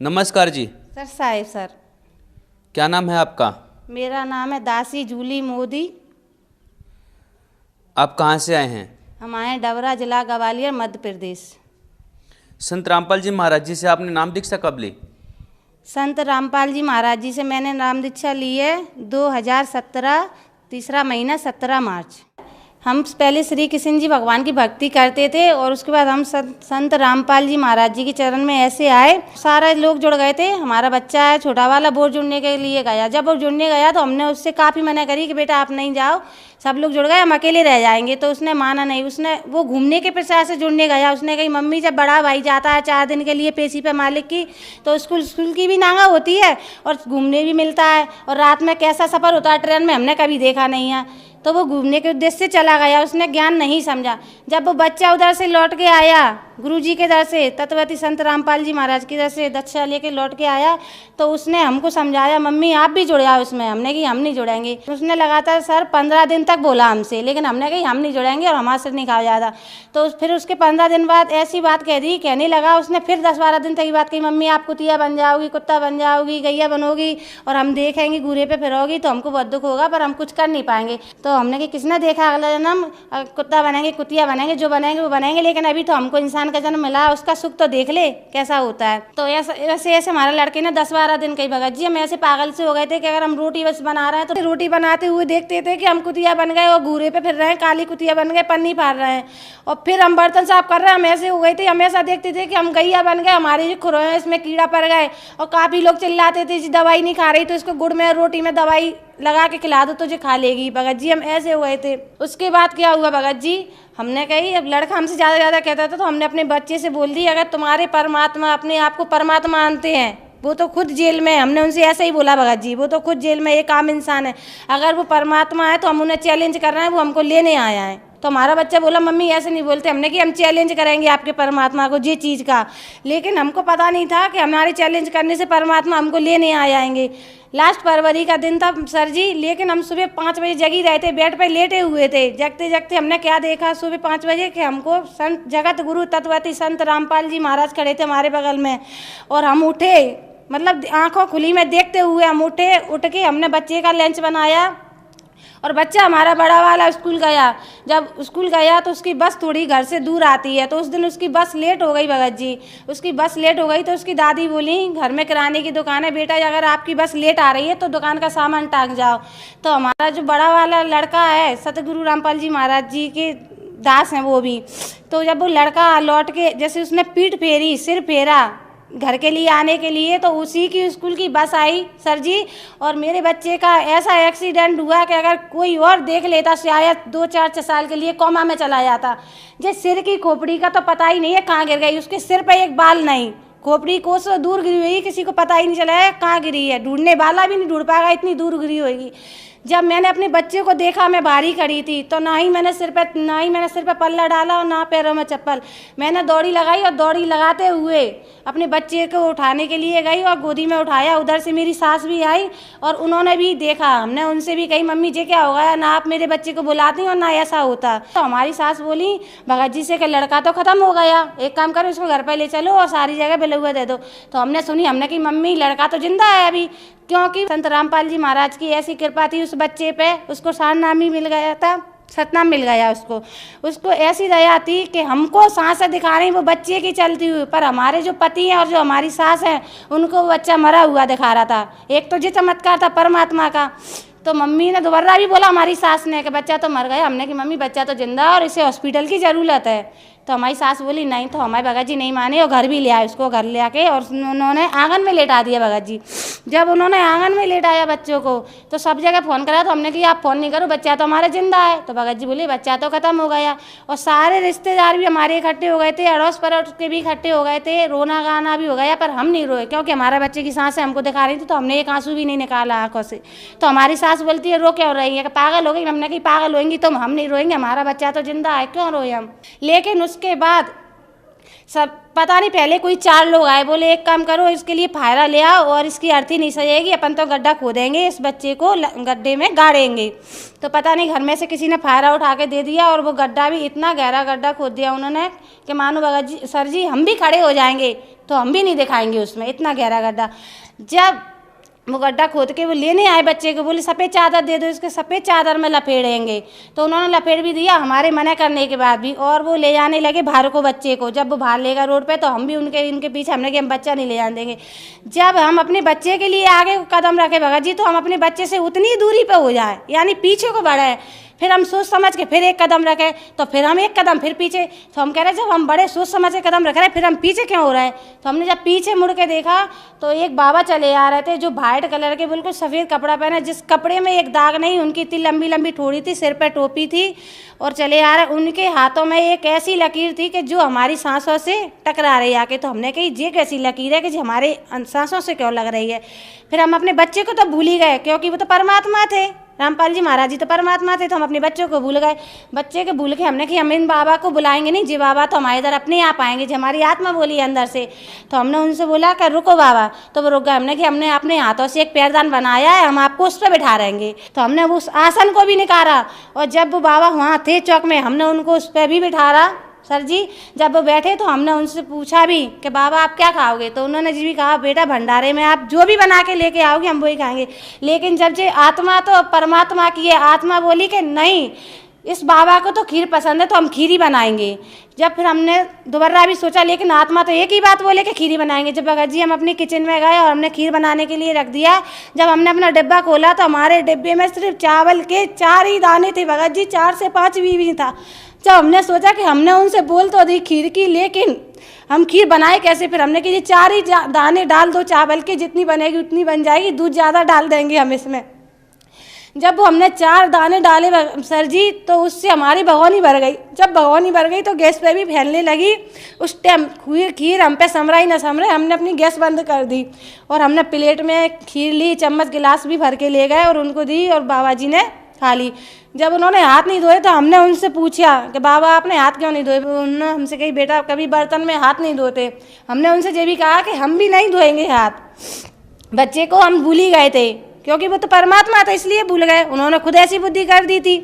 नमस्कार जी। सर साहेब सर। क्या नाम है आपका? मेरा नाम है दासी जूली मोदी। आप कहाँ से आए हैं? हम आए डबरा, जिला ग्वालियर, मध्य प्रदेश। संत रामपाल जी महाराज जी से आपने नाम दीक्षा कब ली? संत रामपाल जी महाराज जी से मैंने नाम दीक्षा ली है 2017 तीसरा महीना 17 मार्च। हम पहले श्री कृष्ण जी भगवान की भक्ति करते थे और उसके बाद हम संत रामपाल जी महाराज जी के चरण में ऐसे आए, सारे लोग जुड़ गए थे। हमारा बच्चा है छोटा वाला, वो जुड़ने के लिए गया। जब वो जुड़ने गया तो हमने उससे काफ़ी मना करी कि बेटा आप नहीं जाओ, सब लोग जुड़ गए, हम अकेले रह जाएंगे। तो उसने माना नहीं। वो घूमने के प्रसाद से जुड़ने गया। उसने कही मम्मी जब बड़ा भाई जाता है 4 दिन के लिए पेशी पे मालिक की, तो स्कूल की भी नांगा होती है और घूमने भी मिलता है। और रात में कैसा सफ़र होता है ट्रेन में, हमने कभी देखा नहीं है। तो वो घूमने के उद्देश्य से चला गया, उसने ज्ञान नहीं समझा। जब वो बच्चा उधर से लौट के आया, गुरुजी के दर से, तत्वती संत रामपाल जी महाराज की दर से दक्षा लेके लौट के आया, तो उसने हमको समझाया मम्मी आप भी जुड़ जाओ इसमें। हमने कि हम नहीं जुड़ेंगे। उसने लगातार सर 15 दिन तक बोला हमसे, लेकिन हमने कही हम नहीं जुड़ेंगे और हमारे से नहीं खाया जाता। तो फिर उसके 15 दिन बाद ऐसी बात कह दी, कहने लगा उसने। फिर 10-12 दिन तक ये बात कही मम्मी आप कुतिया बन जाओगी, कुत्ता बन जाओगी, गैया बनोगी और हम देखेंगे घूरे पे फिरोगी तो हमको बहुत दुख होगा, पर हम कुछ कर नहीं पाएंगे। तो हमने कि किसने देखा अगला जन्म कुत्ता बनेंगे, कुतिया बनेंगे, जो बनेंगे वो बनेंगे, लेकिन अभी तो हमको इंसान का जन्म मिला, उसका सुख तो देख ले कैसा होता है। तो ऐसे हमारे लड़के ने 10-12 दिन कही भगत जी हम ऐसे पागल से हो गए थे कि अगर हम रोटी बस बना रहे हैं तो रोटी बनाते हुए देखते थे कि हम कुतिया बन गए और घूरे पे फिर रहे हैं, काली कुतिया बन गए, पन्नी फाड़ रहे हैं। और फिर हम बर्तन साफ कर रहे हैं, हम ऐसे हो गए थे, हम ऐसा देखते थे कि हम गैया बन गए, हमारे जो खुरों हैं इसमें कीड़ा पड़ गए। और काफ़ी लोग चिल्लाते थे जी दवाई नहीं खा रही तो इसको गुड़ में रोटी में दवाई लगा के खिला दो तो जो खा लेगी। भगत जी हम ऐसे हुए थे। उसके बाद क्या हुआ भगत जी, हमने कही अब लड़का हमसे ज़्यादा कहता था तो हमने अपने बच्चे से बोल दी अगर तुम्हारे परमात्मा अपने आप को परमात्मा मानते हैं, वो तो खुद जेल में, हमने उनसे ऐसे ही बोला भगत जी, वो तो खुद जेल में एक आम इंसान है, अगर वो परमात्मा है तो हम उन्हें चैलेंज कर रहे हैं, वो हमको लेने आया है। तो हमारा बच्चा बोला मम्मी ऐसे नहीं बोलते। हमने कि हम चैलेंज करेंगे आपके परमात्मा को ये चीज़ का, लेकिन हमको पता नहीं था कि हमारे चैलेंज करने से परमात्मा हमको लेने आ जाएंगे। लास्ट फरवरी का दिन था सर जी, लेकिन हम सुबह 5 बजे जगी रहे थे, बेड पर लेटे हुए थे। जगते जगते हमने क्या देखा सुबह 5 बजे कि हमको संत जगत गुरु तत्वती संत रामपाल जी महाराज खड़े थे हमारे बगल में। और हम उठे, मतलब आंखों खुली में देखते हुए हम उठ के हमने बच्चे का लंच बनाया और बच्चा हमारा बड़ा वाला स्कूल गया। जब स्कूल गया तो उसकी बस थोड़ी घर से दूर आती है, तो उस दिन उसकी बस लेट हो गई भगत जी। उसकी बस लेट हो गई तो उसकी दादी बोली घर में किराने की दुकान है बेटा, अगर आपकी बस लेट आ रही है तो दुकान का सामान टांग जाओ। तो हमारा जो बड़ा वाला लड़का है सतगुरु रामपाल जी महाराज जी के दास हैं वो भी, तो जब वो लड़का लौट के जैसे उसने पीठ फेरी, सिर फेरा घर के लिए आने के लिए, तो उसी की स्कूल की बस आई सर जी। और मेरे बच्चे का ऐसा एक्सीडेंट हुआ कि अगर कोई और देख लेता शायद 2-4 साल के लिए कोमा में चला जाता। जे सिर की खोपड़ी का तो पता ही नहीं है कहाँ गिर गई, उसके सिर पे एक बाल नहीं, खोपड़ी कोस दूर गिरी हुई, किसी को पता ही नहीं चला है कहाँ गिरी है, ढूंढने वाला भी नहीं ढूंढ पाएगा इतनी दूर गिरी होगी। जब मैंने अपने बच्चे को देखा, मैं बाहरी खड़ी थी, तो ना ही मैंने सिर पे पल्ला डाला और ना पैरों में चप्पल। मैंने दौड़ी लगाई और दौड़ी लगाते हुए अपने बच्चे को उठाने के लिए गई और गोदी में उठाया। उधर से मेरी सास भी आई और उन्होंने भी देखा। हमने उनसे भी कही मम्मी जी क्या हो गया, ना आप मेरे बच्चे को बुलाती और ना ऐसा होता। तो हमारी सास बोली भगत जी से कि लड़का तो ख़त्म हो गया, एक काम करो इसको घर पर ले चलो और सारी जगह बिलुआ दे दो। तो हमने सुनी, हमने कही मम्मी लड़का तो जिंदा है अभी, क्योंकि संत रामपाल जी महाराज की ऐसी कृपा थी उस बच्चे पे, उसको सारनाम ही मिल गया था, सतनाम मिल गया उसको ऐसी दया थी कि हमको सांसें दिखा रही वो बच्चे की चलती हुई, पर हमारे जो पति हैं और जो हमारी सास हैं उनको वो बच्चा मरा हुआ दिखा रहा था। एक तो ये चमत्कार था परमात्मा का। तो मम्मी ने दोबारा भी बोला हमारी सास ने कि बच्चा तो मर गया। हमने कि मम्मी बच्चा तो जिंदा और इसे हॉस्पिटल की ज़रूरत है। तो हमारी सास बोली नहीं, तो हमारे भगत जी नहीं माने और घर भी ले आए उसको, घर ले आके और उन्होंने आंगन में लेटा दिया भगत जी। जब उन्होंने आंगन में लेटाया बच्चों को तो सब जगह फ़ोन करा, तो हमने कहा आप फ़ोन नहीं करो, बच्चा तो हमारा जिंदा है। तो भगत जी बोले बच्चा तो ख़त्म हो गया। और सारे रिश्तेदार भी हमारे इकट्ठे हो गए थे, अड़ोस पड़ोस के भी इकट्ठे हो गए थे, रोना गाना भी हो गया, पर हम नहीं रोए क्योंकि हमारे बच्चे की सांसें हमको दिखा रही थी, तो हमने एक आंसू भी नहीं निकाला आंखों से। तो हमारी सास बोलती है रो क्यों रही है, कि पागल हो गई। हमने कही पागल होएंगी तो हम नहीं रोएंगे, हमारा बच्चा तो जिंदा है, क्यों रोए हम। लेकिन उसके बाद सब पता नहीं पहले कोई 4 लोग आए, बोले एक काम करो इसके लिए फायरा ले आओ और इसकी अर्थी नहीं सजेगी, अपन तो गड्ढा खोदेंगे, इस बच्चे को गड्ढे में गाड़ेंगे। तो पता नहीं घर में से किसी ने फायरा उठा के दे दिया और वो गड्ढा भी इतना गहरा गड्ढा खोद दिया उन्होंने कि मानो भगत जी सर जी हम भी खड़े हो जाएंगे तो हम भी नहीं दिखाएंगे उसमें, इतना गहरा गड्ढा। जब वो गड्ढा खोद के वो लेने आए बच्चे को, बोले सफ़ेद चादर दे दो, इसके सफ़ेद चादर में लपेड़ेंगे। तो उन्होंने लपेट भी दिया हमारे मना करने के बाद भी, और वो ले जाने लगे बाहर को बच्चे को। जब वो बाहर लेगा रोड पे तो हम भी इनके पीछे, हमने कि हम बच्चा नहीं ले जाने देंगे। जब हम अपने बच्चे के लिए आगे कदम रखे भगत जी, तो हम अपने बच्चे से उतनी दूरी पर हो जाए, यानी पीछे को बढ़े। फिर हम सोच समझ के फिर एक कदम रखे, तो फिर हम एक कदम फिर पीछे। तो हम कह रहे जब हम बड़े सोच समझ के कदम रख रहे हैं, फिर हम पीछे क्यों हो रहे हैं। तो हमने जब पीछे मुड़ के देखा तो एक बाबा चले आ रहे थे, जो वाइट कलर के बिल्कुल सफ़ेद कपड़ा पहने, जिस कपड़े में एक दाग नहीं, उनकी इतनी लंबी लंबी ठोड़ी थी, सिर पर टोपी थी और चले आ रहे। उनके हाथों में एक ऐसी लकीर थी कि जो हमारी सांसों से टकरा रही आके। तो हमने कही ये कैसी लकीर है कि जो हमारे सांसों से क्यों लग रही है। फिर हम अपने बच्चे को तो भूल ही गए, क्योंकि वो तो परमात्मा थे, रामपाल जी महाराज जी तो परमात्मा थे। तो हम अपने बच्चों को भूल गए। बच्चे को भूल के हमने कि हम इन बाबा को बुलाएंगे नहीं, जी बाबा तो हमारे इधर अपने आप आएंगे, जी हमारी आत्मा बोली अंदर से। तो हमने उनसे बोला कि रुको बाबा, तो वो रुक गए। हमने कि हमने अपने हाथों से एक पैरदान बनाया है, हम आपको उस पर बैठा रहेंगे। तो हमने उस आसन को भी निकाला, और जब वो बाबा वहाँ थे चौक में, हमने उनको उस पर भी बिठाया। सर जी जब वो बैठे तो हमने उनसे पूछा भी कि बाबा आप क्या खाओगे। तो उन्होंने जी भी कहा बेटा भंडारे में आप जो भी बना के लेके आओगे हम वही खाएंगे। लेकिन जब जे आत्मा तो परमात्मा की है, आत्मा बोली कि नहीं इस बाबा को तो खीर पसंद है तो हम खीर ही बनाएंगे। जब फिर हमने दोबारा भी सोचा, लेकिन आत्मा तो एक ही बात बोले कि खीर ही बनाएंगे। जब भगत जी हम अपनी किचन में गए और हमने खीर बनाने के लिए रख दिया, जब हमने अपना डिब्बा खोला तो हमारे डिब्बे में सिर्फ चावल के 4 ही दाने थे भगत जी, 4 से 5 भी नहीं था। जब हमने सोचा कि हमने उनसे बोल तो दी खीर की, लेकिन हम खीर बनाए कैसे। फिर हमने कि 4 ही दाने डाल दो चावल के, जितनी बनेगी उतनी बन जाएगी, दूध ज़्यादा डाल देंगे हम इसमें। जब वो हमने 4 दाने डाले सर जी, तो उससे हमारी भगोनी भर गई। जब भगोनी भर गई तो गैस पे भी फैलने लगी। उस टाइम खीर हम पे समरा ही ना समरे, हमने अपनी गैस बंद कर दी और हमने प्लेट में खीर ली, चम्मच गिलास भी भर के ले गए और उनको दी और बाबा जी ने खा ली। जब उन्होंने हाथ नहीं धोए तो हमने उनसे पूछा कि बाबा आपने हाथ क्यों नहीं धोए। उन्होंने हमसे कही बेटा कभी बर्तन में हाथ नहीं धोते। हमने उनसे ये भी कहा कि हम भी नहीं धोएंगे हाथ। बच्चे को हम भूल ही गए थे, क्योंकि वो तो परमात्मा था इसलिए भूल गए। उन्होंने खुद ऐसी बुद्धि कर दी थी।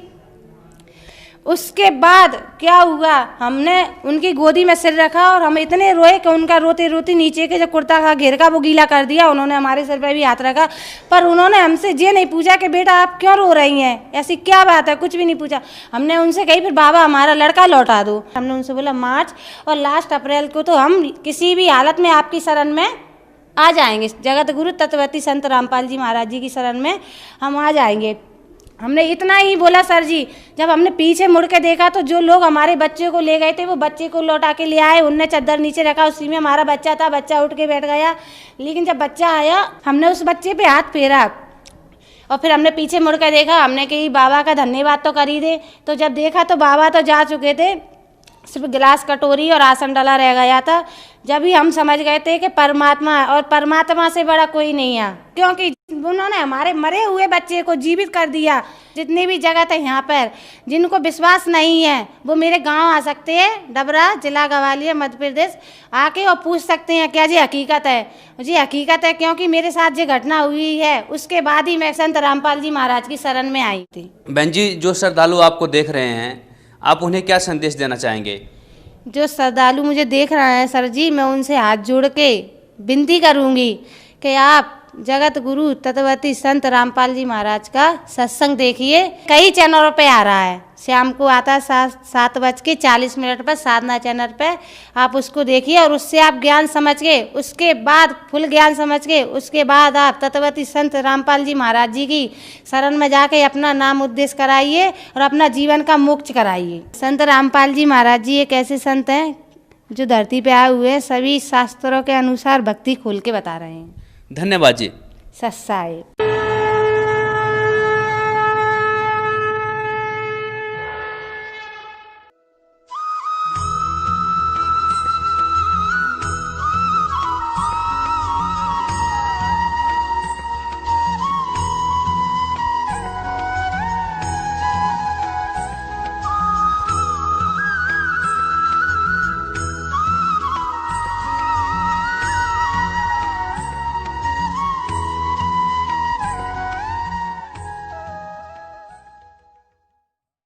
उसके बाद क्या हुआ, हमने उनकी गोदी में सिर रखा और हम इतने रोए कि उनका रोते रोते नीचे के जो कुर्ता का घेर का वो गीला कर दिया। उन्होंने हमारे सिर पर भी हाथ रखा, पर उन्होंने हमसे ये नहीं पूछा कि बेटा आप क्यों रो रही हैं, ऐसी क्या बात है, कुछ भी नहीं पूछा। हमने उनसे कही फिर बाबा हमारा लड़का लौटा दो। हमने उनसे बोला मार्च और लास्ट अप्रैल को तो हम किसी भी हालत में आपकी शरण में आ जाएंगे, जगत गुरु तत्वती संत रामपाल जी महाराज जी की शरण में हम आ जाएंगे। हमने इतना ही बोला सर जी। जब हमने पीछे मुड़ के देखा तो जो लोग हमारे बच्चे को ले गए थे वो बच्चे को लौटा के ले आए। उनने चद्दर नीचे रखा, उसी में हमारा बच्चा था। बच्चा उठ के बैठ गया, लेकिन जब बच्चा आया हमने उस बच्चे पे हाथ फेरा और फिर हमने पीछे मुड़ के देखा। हमने कही बाबा का धन्यवाद तो कर ही दे। तो जब देखा तो बाबा तो जा चुके थे, सिर्फ गिलास कटोरी और आसन डला रह गया था। जब ही हम समझ गए थे कि परमात्मा है और परमात्मा से बड़ा कोई नहीं है, क्योंकि उन्होंने हमारे मरे हुए बच्चे को जीवित कर दिया। जितनी भी जगत है यहाँ पर, जिनको विश्वास नहीं है वो मेरे गांव आ सकते हैं, डबरा जिला ग्वालियर मध्य प्रदेश, आके और पूछ सकते हैं क्या जी हकीकत है। जी हकीकत है, क्योंकि मेरे साथ ये घटना हुई है। उसके बाद ही मैं संत रामपाल जी महाराज की शरण में आई थी। बहन जी जो श्रद्धालु आपको देख रहे हैं, आप उन्हें क्या संदेश देना चाहेंगे? जो श्रद्धालु मुझे देख रहा है सर जी, मैं उनसे हाथ जोड़ के विनती करूंगी कि आप जगत गुरु तत्वती संत रामपाल जी महाराज का सत्संग देखिए। कई चैनलों पे आ रहा है, शाम को आता है 7:40 पर साधना चैनल पे। आप उसको देखिए और उससे आप ज्ञान समझ के, उसके बाद फुल ज्ञान समझ के, उसके बाद आप तत्वती संत रामपाल जी महाराज जी की शरण में जाके अपना नाम उद्देश्य कराइए और अपना जीवन का मोक्ष कराइए। संत रामपाल जी महाराज जी एक ऐसे संत हैं जो धरती पे आए हुए हैं, सभी शास्त्रों के अनुसार भक्ति खोल के बता रहे हैं। धन्यवाद जी। सत्साई।